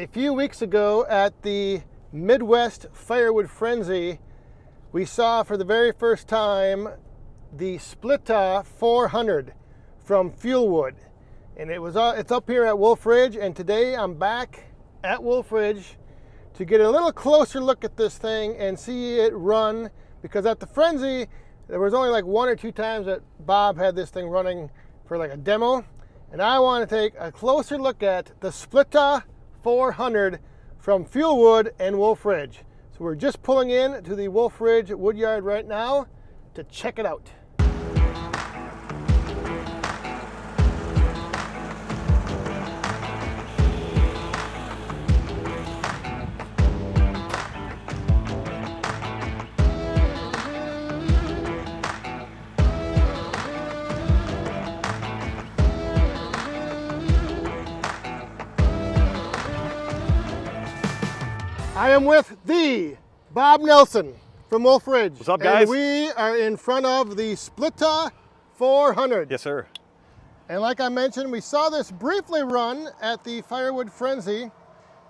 A few weeks ago at the Midwest Firewood Frenzy, we saw for the very first time the Splitta 400 from Firewood. And it's up here at Wolf Ridge, and today I'm back at Wolf Ridge to get a little closer look at this thing and see it run, because at the Frenzy, there was only like 1 or 2 times that Bob had this thing running for like a demo. And I want to take a closer look at the Splitta 400 from Firewood and Wolf Ridge. So we're just pulling in to the Wolf Ridge Woodyard right now to check it out. I am with the Bob Nelson from Wolf Ridge. What's up, guys? And we are in front of the Splitta 400. Yes, sir. And like I mentioned, we saw this briefly run at the Firewood Frenzy.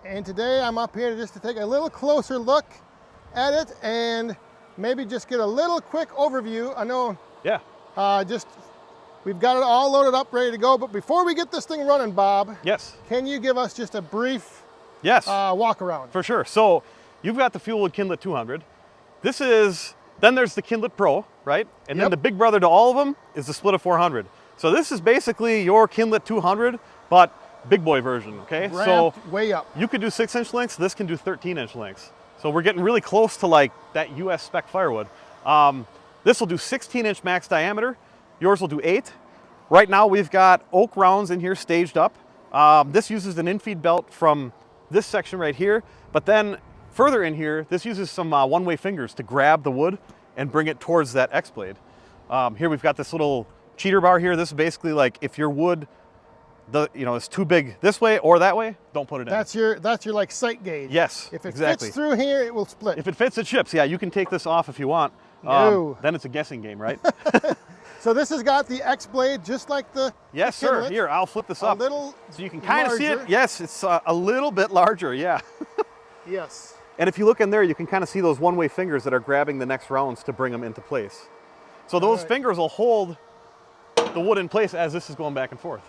And today I'm up here just to take a little closer look at it and maybe just get a little quick overview. I know we've got it all loaded up, ready to go. But before we get this thing running, Bob, yes, can you give us just a brief walk around? For sure. So you've got the Firewood Kindlet 200. Then there's the Kindlet Pro, right? And then the big brother to all of them is the Splitta 400. So this is basically your Kindlet 200, but big boy version, okay? Ramped way up. You could do 6-inch lengths, this can do 13-inch lengths. So we're getting really close to like that US spec Firewood. This will do 16-inch max diameter. Yours will do 8. Right now we've got oak rounds in here staged up. This uses an in-feed belt from this section right here, but then further in here, this uses some one-way fingers to grab the wood and bring it towards that X blade. Here we've got this little cheater bar here. This is basically like if your wood, is too big this way or that way, don't put it in. That's your like sight gauge. Yes, if it exactly. fits through here, it will split. If it fits, it ships. Yeah, you can take this off if you want. No. Then it's a guessing game, right? So this has got the X blade just like the Yes, sir. Kindlet. Here, I'll flip this up. A little so you can kind of see it. larger. Yes, it's a little bit larger, yeah. Yes. And if you look in there, you can kind of see those one-way fingers that are grabbing the next rounds to bring them into place. So those fingers will hold the wood in place as this is going back and forth.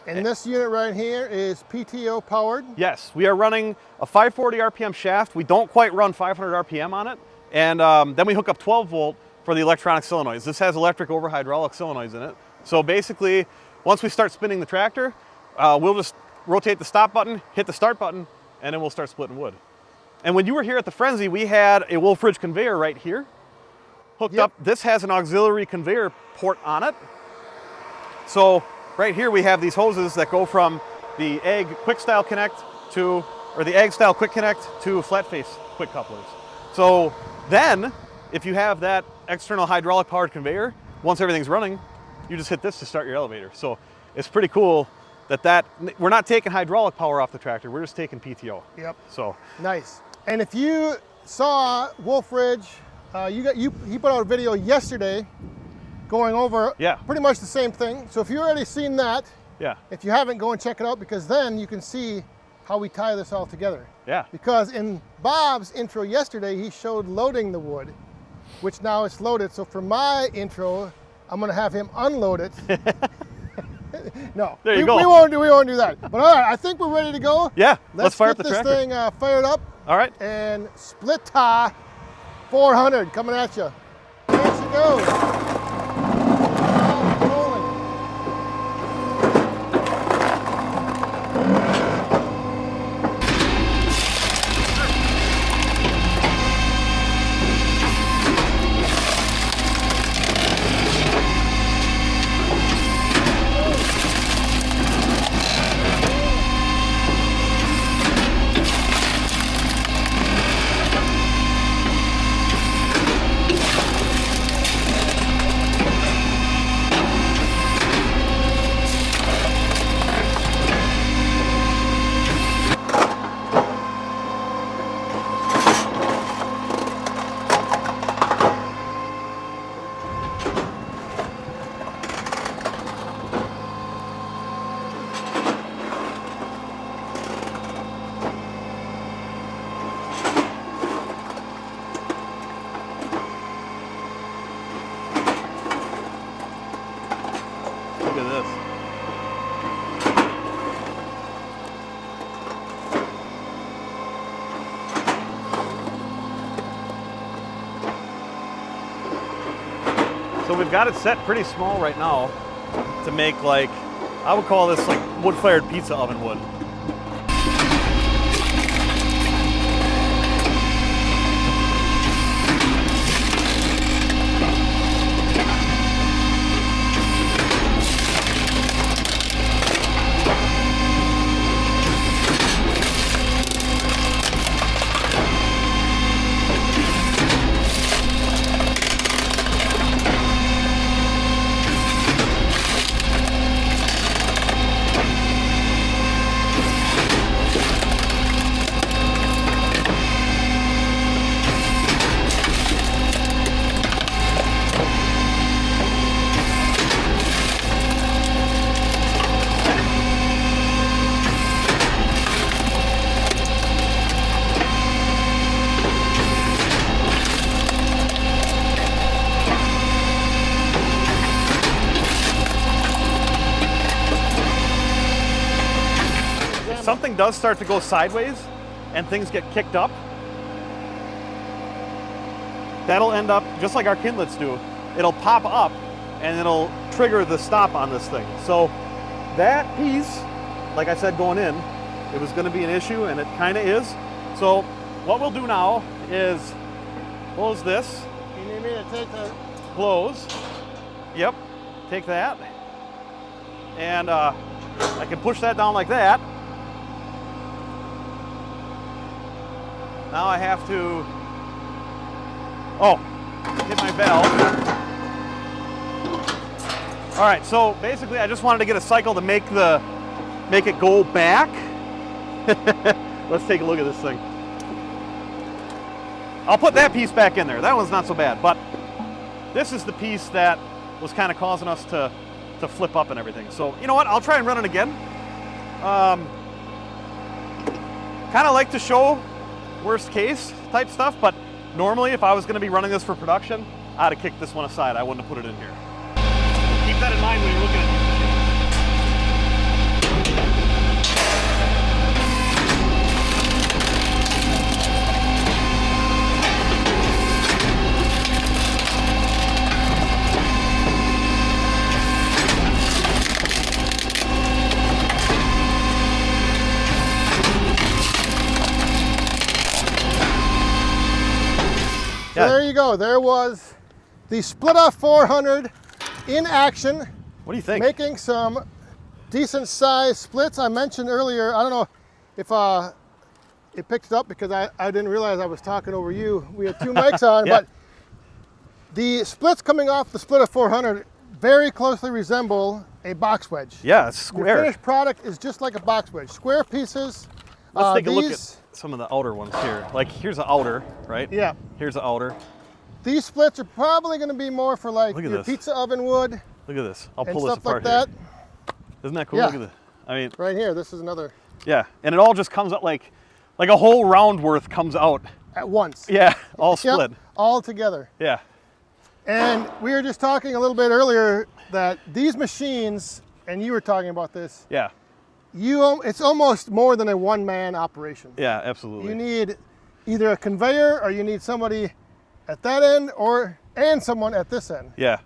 And this unit right here is PTO powered? Yes, we are running a 540 RPM shaft. We don't quite run 500 RPM on it. And then we hook up 12 volt for the electronic solenoids. This has electric over hydraulic solenoids in it. So basically, once we start spinning the tractor, we'll just rotate the stop button, hit the start button, and then we'll start splitting wood. And when you were here at the Frenzy, we had a Wolf Ridge conveyor right here hooked up. This has an auxiliary conveyor port on it. So right here we have these hoses that go from the Ag Quick Style Connect or the Ag Style Quick Connect to flat face quick couplers. So then, if you have that external hydraulic powered conveyor, once everything's running, you just hit this to start your elevator. So it's pretty cool that we're not taking hydraulic power off the tractor, we're just taking PTO. Yep. So nice. And if you saw Wolf Ridge, he put out a video yesterday going over pretty much the same thing. So if you've already seen that, if you haven't, go and check it out, because then you can see how we tie this all together. Yeah. Because in Bob's intro yesterday, he showed loading the wood, which now it's loaded. So for my intro, I'm gonna have him unload it. No, there you go. We won't do that. But all right, I think we're ready to go. Yeah, let's fire up the tractor. tractor. Let's get this thing fired up. All right. And Splitta 400 coming at you. There she goes. So we've got it set pretty small right now to make like, I would call this like wood-fired pizza oven wood. Something does start to go sideways and things get kicked up, that'll end up, just like our kindlets do, it'll pop up and it'll trigger the stop on this thing. So that piece, like I said going in, it was going to be an issue, and it kind of is. So what we'll do now is close this. You need me to take the... Close. Yep, take that. And I can push that down like that. Now I have to, hit my valve. All right, so basically I just wanted to get a cycle to make it go back. Let's take a look at this thing. I'll put that piece back in there. That one's not so bad, but this is the piece that was kind of causing us to flip up and everything. So you know what, I'll try and run it again. Kind of like to show worst case type stuff, but normally if I was going to be running this for production, I'd have kicked this one aside. I wouldn't have put it in here. Keep that in mind when you're looking at these So there you go. There was the Splitta 400 in action. What do you think? Making some decent sized splits. I mentioned earlier, I don't know if it picked it up because I didn't realize I was talking over you. We had two mics on, Yeah. but the splits coming off the Splitta 400 very closely resemble a box wedge. Yeah, it's The square. finished product is just like a box wedge. Square pieces. Let's take a look at These- some of the outer ones here. Like here's the outer, right? Yeah. Here's the outer. These splits are probably going to be more for like Look at your this. pizza oven wood Look at this. I'll and pull this stuff like apart that. here. Isn't that cool? Yeah. Look at this. I mean, Right here, this is another yeah, and it all just comes out like a whole round worth comes out. at once. Yeah, all Yep, split. all together. Yeah. And we were just talking a little bit earlier that these machines, and you were talking about this, Yeah. it's almost more than a one-man operation. Yeah, absolutely. You need either a conveyor or you need somebody at that end and someone at this end. Yeah.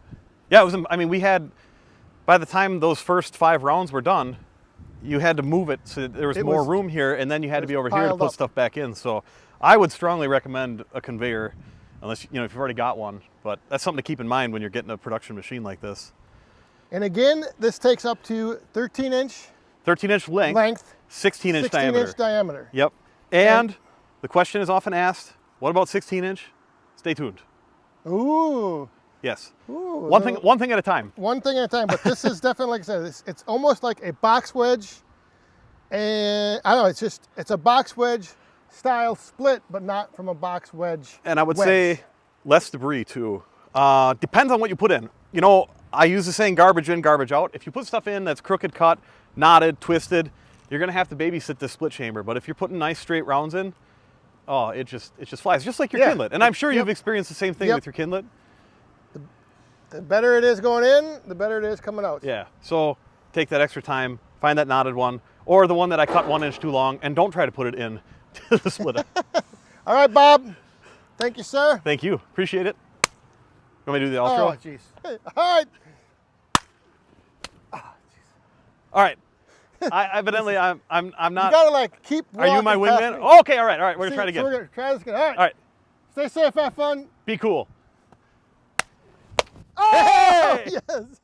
Yeah, it was, I mean, we had, by the time those first 5 rounds were done, you had to move it so there was more room here, and then you had to be over here to piled put up. stuff back in. So I would strongly recommend a conveyor, unless, you know, if you've already got one. But that's something to keep in mind when you're getting a production machine like this. And again, this takes up to 13-inch 13-inch length, 16-inch diameter. 16-inch diameter. Yep. And the question is often asked, what about 16-inch? Stay tuned. Ooh. Yes. Ooh. One thing at a time. One thing at a time, but this is definitely, like I said, it's almost like a box wedge. And I don't know, it's a box wedge style split, but not from a box wedge. And I would say less debris too. Depends on what you put in. You know, I use the saying garbage in, garbage out. If you put stuff in that's crooked cut, knotted, twisted, you're gonna have to babysit this split chamber. But if you're putting nice straight rounds in, oh, it just flies, just like your Yeah. kindlet. And I'm sure Yep. you've experienced the same thing Yep. with your kindlet. The better it is going in, the better it is coming out. Yeah. So take that extra time, find that knotted one, or the one that I cut 1 inch too long, and don't try to put it in to the splitter. All right, Bob. Thank you, sir. Thank you. Appreciate it. You want me to do the outro? Oh, jeez. All right. All right. I evidently I'm not. You gotta like keep. Are you my walking wingman? past me. Oh, okay, all right. We're gonna try it again. So we're gonna try this again. All right. All right. Stay safe. Have fun. Be cool. Oh, Hey! yes.